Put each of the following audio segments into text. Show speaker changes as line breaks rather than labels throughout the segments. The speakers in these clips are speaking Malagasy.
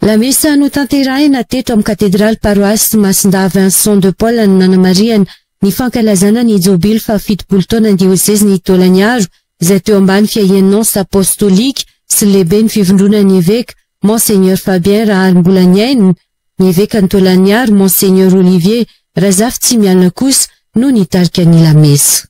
La mesa no tanterahina teto amin'ny katedraly paroasy Masindahy Vincent de Paul ny nanamariana ny fankalazana ny jobily fa 7 taona ny diocèse ny Tolagnaro izay teo ambany fiahian'ansa apostolika sy lehibe ny fivondrona ny évêque Monseigneur Fabien Raharimbolaniaina, ny évêque ny Tolagnaro Monseigneur Olivier Razafy Tsimialina kosa no nitarika ny lamesa.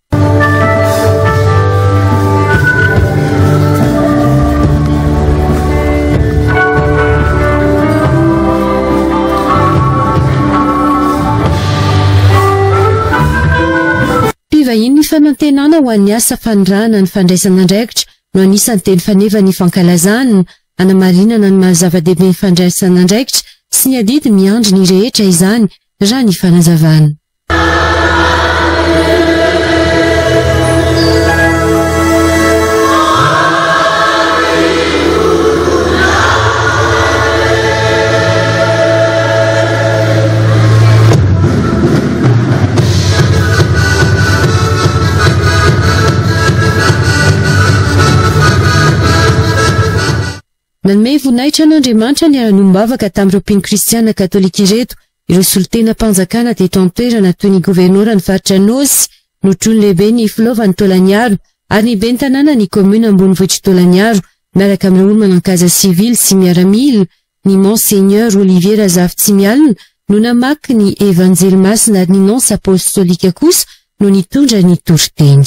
Mpivahiny ny fanantenana ho an'ny asa fanirana ny fandraisana andraikitra no anisan'ny teny faneva ny fankalazana, anamarinana ny mahazava-dehibe ny fandraisana andraikitra sy ny adidy miandry ny rehetra izany raha ny fanazavana. Nanome voninahitra n'Andriamanitra ny aranom-bavaka tamin'ireo mpino kristiana katolika ireto, ireo solotena mpanjakana teto an-toerana toy ny gouverneur ny faritra Nosy, ny trony lehibe ny Flova ny Tolagnaro ary ny ben'ny tanàna ny commune ambonivohitra Tolagnaro, miaraka amin'ireo manan-kaza sivily sy miaramila, ny Monseigneur Olivier Razafy Tsimialina no namaky ny evanjely masina ary ny nonsa apostolika kosa no nitondra ny toriteny.